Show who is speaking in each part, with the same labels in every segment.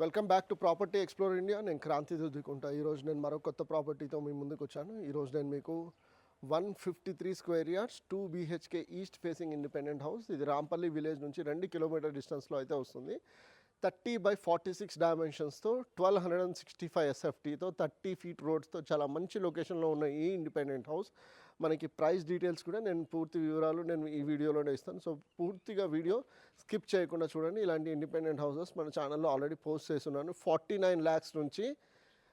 Speaker 1: Welcome back to property explore India. నేను క్రాంతి దుద్దుకుంటా. ఈరోజు నేను మరో కొత్త ప్రాపర్టీతో మీ ముందుకు వచ్చాను. ఈరోజు నేను మీకు 153 square yards 2 BHK east facing independent house, ఇది రాంపల్లి విలేజ్ నుంచి 2 కిలోమీటర్ డిస్టెన్స్లో అయితే వస్తుంది. 30/46 డైమెన్షన్స్తో 1265 SFTతో 30 ఫీట్ రోడ్స్తో చాలా మంచి లొకేషన్లో ఉన్న ఈ ఇండిపెండెంట్ హౌస్ మనకి ప్రైస్ డీటెయిల్స్ కూడా నేను పూర్తి వివరాలు నేను ఈ వీడియోలోనే ఇస్తాను. సో పూర్తిగా వీడియో స్కిప్ చేయకుండా చూడండి. ఇలాంటి ఇండిపెండెంట్ హౌసెస్ మన ఛానల్లో ఆల్రెడీ పోస్ట్ చేస్తున్నాను. 49 lakhs నుంచి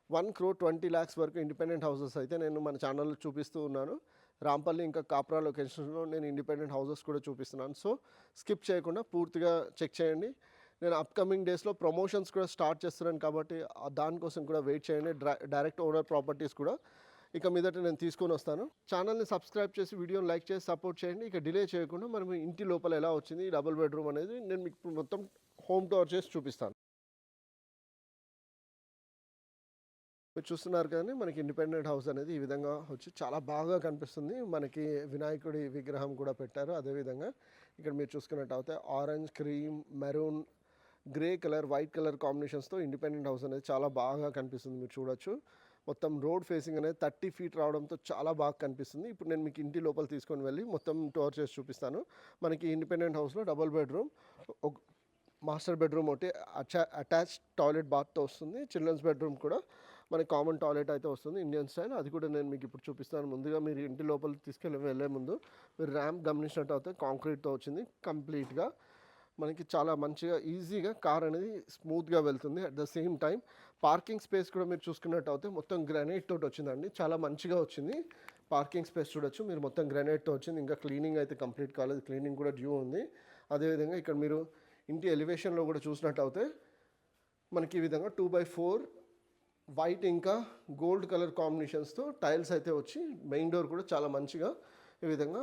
Speaker 1: 1,20,00,000 వరకు ఇండిపెండెంట్ హౌసెస్ అయితే నేను మన ఛానల్లో చూపిస్తూ ఉన్నాను. రాంపల్లి ఇంకా కాప్రా లొకేషన్స్లో నేను ఇండిపెండెంట్ హౌసెస్ కూడా చూపిస్తున్నాను. సో స్కిప్ చేయకుండా పూర్తిగా చెక్ చేయండి. నేను అప్కమింగ్ డేస్లో ప్రమోషన్స్ కూడా స్టార్ట్ చేస్తున్నాను కాబట్టి దానికోసం కూడా వెయిట్ చేయండి. డైరెక్ట్ ఓనర్ ప్రాపర్టీస్ కూడా ఇక మీదట నేను తీసుకొని వస్తాను. ఛానల్ని సబ్స్క్రైబ్ చేసి వీడియోని లైక్ చేసి సపోర్ట్ చేయండి. ఇక డిలే చేయకుండా మనం ఇంటి లోపల ఎలా వచ్చింది డబుల్ బెడ్రూమ్ అనేది నేను మీకు మొత్తం హోమ్ టూర్ చేసి చూపిస్తాను. మీరు చూస్తున్నారు కానీ మనకి ఇండిపెండెంట్ హౌస్ అనేది ఈ విధంగా వచ్చి చాలా బాగా కనిపిస్తుంది. మనకి వినాయకుడి విగ్రహం కూడా పెట్టారు. అదేవిధంగా ఇక్కడ మీరు చూసుకున్నట్టయితే orange, cream, maroon, grey colour, white colour కాంబినేషన్స్తో ఇండిపెండెంట్ హౌస్ అనేది చాలా బాగా కనిపిస్తుంది. మీరు చూడొచ్చు మొత్తం రోడ్ ఫేసింగ్ అనేది 30 ఫీట్ రావడంతో చాలా బాగా కనిపిస్తుంది. ఇప్పుడు నేను మీకు ఇంటి లోపల తీసుకొని వెళ్ళి మొత్తం టూర్ చేసి చూపిస్తాను. మనకి ఇండిపెండెంట్ హౌస్లో డబుల్ బెడ్రూమ్, మాస్టర్ బెడ్రూమ్ ఒకటి, అటాచ్ టాయిలెట్ బాత్తో వస్తుంది. చిల్డ్రన్స్ బెడ్రూమ్ కూడా మనకి కామన్ టాయిలెట్ అయితే వస్తుంది ఇండియన్ స్టైల్. అది కూడా నేను మీకు ఇప్పుడు చూపిస్తాను. ముందుగా మీరు ఇంటి లోపల వెళ్ళే ముందు మీరు ర్యాంప్ గమనించినట్టు అయితే కాంక్రీట్తో వచ్చింది కంప్లీట్గా. మనకి చాలా మంచిగా ఈజీగా కార్ అనేది స్మూత్గా వెళ్తుంది. At the same time parking space కూడా మీరు చూసుకున్నట్టు అయితే మొత్తం గ్రానైట్ తోటి వచ్చిందండి. చాలా మంచిగా వచ్చింది. పార్కింగ్ స్పేస్ చూడొచ్చు మీరు, మొత్తం గ్రానైట్తో వచ్చింది. ఇంకా క్లీనింగ్ అయితే కంప్లీట్ కాలేదు, క్లీనింగ్ కూడా డ్యూ ఉంది. అదేవిధంగా ఇక్కడ మీరు ఇంటి ఎలివేషన్లో కూడా చూసినట్టు అయితే మనకి ఈ విధంగా 2/4 వైట్ ఇంకా గోల్డ్ కలర్ కాంబినేషన్స్తో టైల్స్ అయితే వచ్చి మెయిన్ డోర్ కూడా చాలా మంచిగా ఈ విధంగా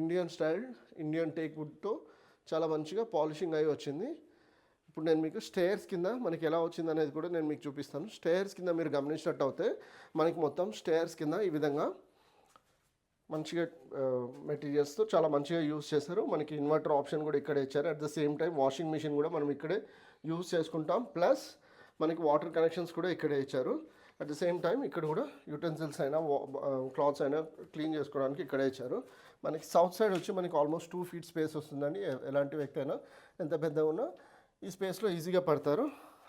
Speaker 1: ఇండియన్ స్టైల్ ఇండియన్ టేక్ వుడ్తో చాలా మంచిగా పాలిషింగ్ అయి వచ్చింది. ఇప్పుడు నేను మీకు స్టేర్స్ కింద మనకి ఎలా వచ్చింది అనేది కూడా నేను మీకు చూపిస్తాను. స్టేర్స్ కింద మీరు గమనించినట్టు అయితే మనకి మొత్తం స్టేర్స్ కింద ఈ విధంగా మంచిగా మెటీరియల్స్తో చాలా మంచిగా యూస్ చేశారు. మనకి ఇన్వర్టర్ ఆప్షన్ కూడా ఇక్కడే ఇచ్చారు. At the same time washing machine కూడా మనం ఇక్కడే యూస్ చేసుకుంటాం. ప్లస్ మనకి వాటర్ కనెక్షన్స్ కూడా ఇక్కడే ఇచ్చారు. అట్ ద సేమ్ టైం ఇక్కడ కూడా యూటెన్సిల్స్ అయినా క్లాత్స్ అయినా క్లీన్ చేసుకోవడానికి ఇక్కడే ఇచ్చారు. మనకి సౌత్ సైడ్ వచ్చి మనకి ఆల్మోస్ట్ 2 feet స్పేస్ వస్తుందండి. ఎలాంటి వ్యక్తి అయినా ఎంత పెద్దగా ఉన్నా ఈ స్పేస్లో ఈజీగా పడతారు.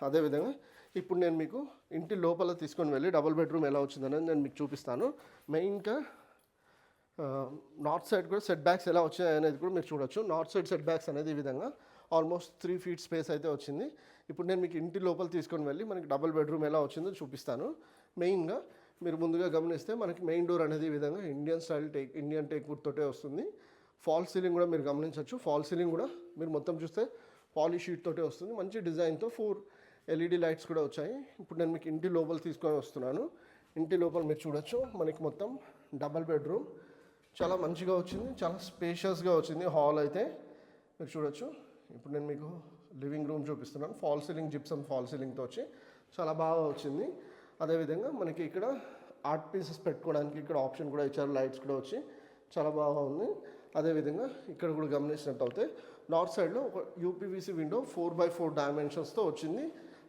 Speaker 1: అదేవిధంగా ఇప్పుడు నేను మీకు ఇంటి లోపల తీసుకొని వెళ్ళి డబుల్ బెడ్రూమ్ ఎలా వచ్చిందనేది నేను మీకు చూపిస్తాను. మెయిన్గా నార్త్ సైడ్ కూడా సెట్ బ్యాక్స్ ఎలా వచ్చాయి అనేది కూడా మీరు చూడొచ్చు. నార్త్ సైడ్ సెట్ బ్యాక్స్ అనేది ఈ విధంగా ఆల్మోస్ట్ 3 feet స్పేస్ అయితే వచ్చింది. ఇప్పుడు నేను మీకు ఇంటి లోపల తీసుకొని వెళ్ళి మనకి డబుల్ బెడ్రూమ్ ఎలా వచ్చిందో చూపిస్తాను. మెయిన్గా మీరు ముందుగా గమనిస్తే మనకి మెయిన్ డోర్ అనేది ఈ విధంగా ఇండియన్ టేక్ వుడ్ తోటే వస్తుంది. ఫాల్ సీలింగ్ కూడా మీరు గమనించవచ్చు. ఫాల్ సీలింగ్ కూడా మీరు మొత్తం చూస్తే పాలిష్ షీట్ తోటే వస్తుంది. మంచి డిజైన్తో 4 LED లైట్స్ కూడా వచ్చాయి. ఇప్పుడు నేను మీకు ఇంటి లోపల తీసుకొని వస్తున్నాను. ఇంటి లోపల మీరు చూడొచ్చు మనకి మొత్తం డబుల్ బెడ్రూమ్ చాలా మంచిగా వచ్చింది. చాలా స్పేషియస్గా వచ్చింది. హాల్ అయితే మీరు చూడొచ్చు. ఇప్పుడు నేను మీకు లివింగ్ రూమ్ చూపిస్తున్నాను. ఫాల్ సీలింగ్, జిప్సమ్ ఫాల్ సీలింగ్తో వచ్చి చాలా బాగా వచ్చింది. అదేవిధంగా మనకి ఇక్కడ ఆర్ట్ పీసెస్ పెట్టుకోవడానికి ఇక్కడ ఆప్షన్ కూడా ఇచ్చారు. లైట్స్ కూడా వచ్చి చాలా బాగా ఉంది. అదేవిధంగా ఇక్కడ కూడా గమనించినట్టు అయితే నార్త్ సైడ్లో ఒక UPVC విండో 4/4 డైమెన్షన్స్తో వచ్చింది.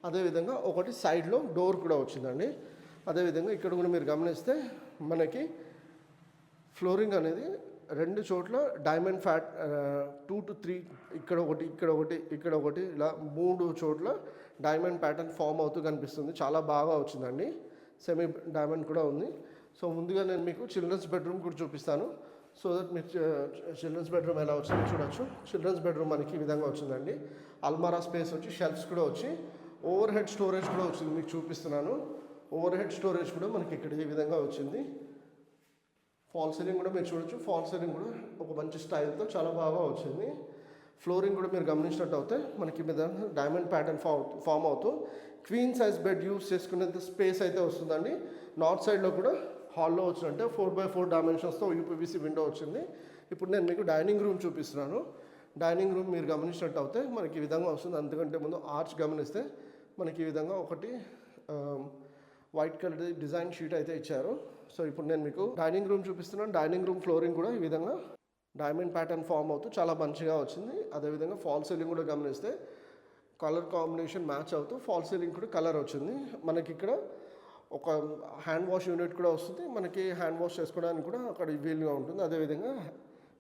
Speaker 1: అదేవిధంగా ఒకటి సైడ్లో డోర్ కూడా వచ్చిందండి. అదేవిధంగా ఇక్కడ కూడా మీరు గమనిస్తే మనకి ఫ్లోరింగ్ అనేది 2 చోట్ల డైమండ్ ఫ్యాట్ 2 to 3 ఇక్కడ ఒకటి ఇలా 3 చోట్ల డైమండ్ ప్యాటర్న్ ఫామ్ అవుతూ కనిపిస్తుంది. చాలా బాగా వచ్చిందండి. సెమీ డైమండ్ కూడా ఉంది. సో ముందుగా నేను మీకు చిల్డ్రన్స్ బెడ్రూమ్ కూడా చూపిస్తాను. సో దట్ మీరు చిల్డ్రన్స్ బెడ్రూమ్ ఎలా వచ్చిందో చూడొచ్చు. చిల్డ్రన్స్ బెడ్రూమ్ మనకి ఈ విధంగా వచ్చిందండి. అల్మారా స్పేస్ వచ్చి షెల్ఫ్స్ కూడా వచ్చి ఓవర్ హెడ్ స్టోరేజ్ కూడా వచ్చింది. మీకు చూపిస్తున్నాను. ఓవర్ హెడ్ స్టోరేజ్ కూడా మనకి ఇక్కడ ఈ విధంగా వచ్చింది. ఫాల్ సీలింగ్ కూడా మీరు చూడొచ్చు. ఫాల్ సీలింగ్ కూడా ఒక మంచి స్టైల్తో చాలా బాగా వచ్చింది. ఫ్లోరింగ్ కూడా మీరు గమనించినట్టు అయితే మనకి మీద డైమండ్ ప్యాటర్న్ ఫామ్ అవుతూ క్వీన్ సైజ్ బెడ్ యూస్ చేసుకునేంత స్పేస్ అయితే వస్తుందండి. నార్త్ సైడ్లో కూడా హాల్లో వచ్చినట్టే 4/4 డైమెన్షన్స్తో UPVC విండో వచ్చింది. ఇప్పుడు నేను మీకు డైనింగ్ రూమ్ చూపిస్తున్నాను. డైనింగ్ రూమ్ మీరు గమనించినట్టు అయితే మనకి ఈ విధంగా వస్తుంది. అంతకంటే ముందు ఆర్చ్ గమనిస్తే మనకి ఈ విధంగా ఒకటి వైట్ కలర్ డిజైన్ షీట్ అయితే ఇచ్చారు. సో ఇప్పుడు నేను మీకు డైనింగ్ రూమ్ చూపిస్తున్నాను. డైనింగ్ రూమ్ ఫ్లోరింగ్ కూడా ఈ విధంగా డైమండ్ ప్యాటర్న్ ఫామ్ అవుతూ చాలా మంచిగా వచ్చింది. అదేవిధంగా ఫాల్ సీలింగ్ కూడా గమనిస్తే కలర్ కాంబినేషన్ మ్యాచ్ అవుతూ ఫాల్ సీలింగ్ కూడా కలర్ వచ్చింది. మనకి ఇక్కడ ఒక హ్యాండ్ వాష్ యూనిట్ కూడా వస్తుంది. మనకి హ్యాండ్ వాష్ చేసుకోవడానికి కూడా అక్కడ వీలుగా ఉంటుంది. అదేవిధంగా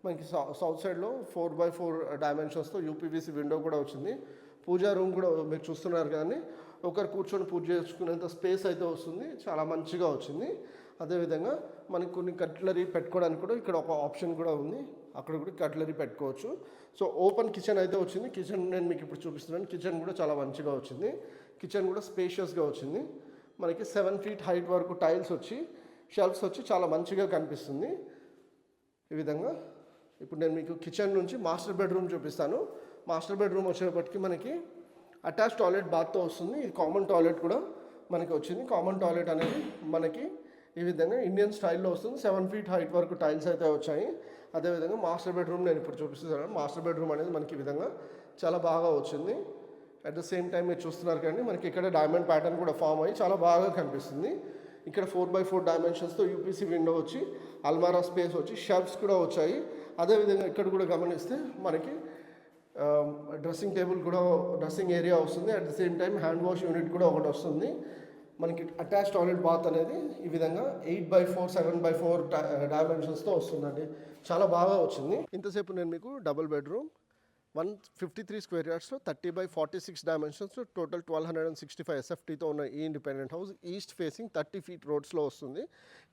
Speaker 1: మనకి సౌత్ సైడ్లో 4x4 డైమెన్షన్స్తో యూపీవీసీ విండో కూడా వచ్చింది. పూజా రూమ్ కూడా మీరు చూస్తున్నారు కానీ ఒకరు కూర్చొని పూజ చేసుకునేంత స్పేస్ అయితే వస్తుంది. చాలా మంచిగా వచ్చింది. అదేవిధంగా మనకి కొన్ని కట్లరీ పెట్టుకోవడానికి కూడా ఇక్కడ ఒక ఆప్షన్ కూడా ఉంది. అక్కడ కూడా కట్లరీ పెట్టుకోవచ్చు. సో ఓపెన్ కిచెన్ అయితే వచ్చింది. కిచెన్ నేను మీకు ఇప్పుడు చూపిస్తున్నాను. కిచెన్ కూడా చాలా మంచిగా వచ్చింది. కిచెన్ కూడా స్పేషియస్గా వచ్చింది. మనకి 7 feet హైట్ వరకు టైల్స్ వచ్చి షెల్ఫ్స్ వచ్చి చాలా మంచిగా కనిపిస్తుంది. ఈ విధంగా ఇప్పుడు నేను మీకు కిచెన్ నుంచి మాస్టర్ బెడ్రూమ్ చూపిస్తాను. మాస్టర్ బెడ్రూమ్ వచ్చేటప్పటికి మనకి అటాచ్ టాయిలెట్ బాత్తో వస్తుంది. ఇది కామన్ టాయిలెట్ కూడా మనకి వచ్చింది. కామన్ టాయిలెట్ అనేది మనకి ఈ విధంగా ఇండియన్ స్టైల్లో వస్తుంది. 7 feet హైట్ వరకు టైల్స్ అయితే వచ్చాయి. అదేవిధంగా మాస్టర్ బెడ్రూమ్ నేను ఇప్పుడు చూపిస్తున్నాను. మాస్టర్ బెడ్రూమ్ అనేది మనకి ఈ విధంగా చాలా బాగా వచ్చింది. అట్ ద సేమ్ టైం మీరు చూస్తున్నారు కానీ మనకి ఇక్కడ డైమండ్ ప్యాటర్న్ కూడా ఫామ్ అయ్యి చాలా బాగా కనిపిస్తుంది. ఇక్కడ 4x4 డైమెన్షన్స్తో యూపీసీ విండో వచ్చి అల్మారా స్పేస్ వచ్చి షెల్ఫ్స్ కూడా వచ్చాయి. అదేవిధంగా ఇక్కడ కూడా గమనిస్తే మనకి డ్రెస్సింగ్ టేబుల్ కూడా డ్రెస్సింగ్ ఏరియా వస్తుంది. At the same time hand wash unit కూడా ఒకటి వస్తుంది. మనకి అటాచ్ టాయిలెట్ బాత్ అనేది ఈ విధంగా 8x4 7x4 డైమెన్షన్స్తో వస్తుందండి. చాలా బాగా వచ్చింది. ఇంతసేపు నేను మీకు డబుల్ బెడ్రూమ్ 153 square yardsలో 30x46 డైమెన్షన్స్లో టోటల్ 1265 SFTతో ఉన్న ఈ independent house east facing 30 feet రోడ్స్లో వస్తుంది.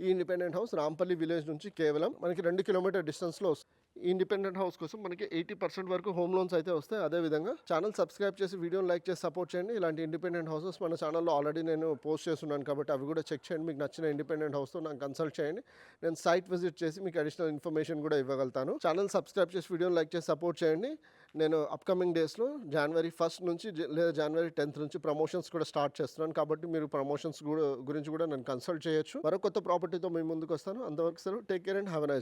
Speaker 1: ఈ ఇండిపెండెంట్ హౌస్ రాంపల్లి విలేజ్ నుంచి కేవలం మనకి 2 kilometer డిస్టెన్స్లో వస్తుంది. ఈ ఇండిపెండెంట్ హౌస్ కోసం మనకి 80% వరకు హోమ్ లోన్స్ అయితే వస్తాయి. అదేవిధంగా ఛానల్ సబ్స్క్రైబ్ చేసి వీడియోని లైక్ చేసి సపోర్ట్ చేయండి. ఇలాంటి ఇండిపెండెంట్ హౌసెస్ మన ఛానల్లో ఆల్రెడీ నేను పోస్ట్ చేస్తున్నాను కాబట్టి అవి కూడా చెక్ చేయండి. మీకు నచ్చిన ఇండిపెండెంట్ హౌస్తో నాకు కన్సల్ట్ చేయండి. నేను సైట్ విజిట్ చేసి మీకు అడిషనల్ ఇన్ఫర్మేషన్ కూడా ఇవ్వగలుగుతాను. ఛానల్ సబ్స్క్రైబ్ చేసి వీడియోని లైక్ చేసి సపోర్ట్ చేయండి. నేను అప్కమింగ్ డేస్లో January 1st నుంచి లేదా January 10th నుంచి ప్రమోషన్స్ కూడా స్టార్ట్ చేస్తున్నాను కాబట్టి మీరు ప్రమోషన్స్ గురించి కూడా నన్ను కన్సల్ట్ చేయొచ్చు. మరో కొత్త ప్రాపర్టీతో మీ ముందుకు వస్తాను. అంతవరకు సెలవు. Take care and have a nice day.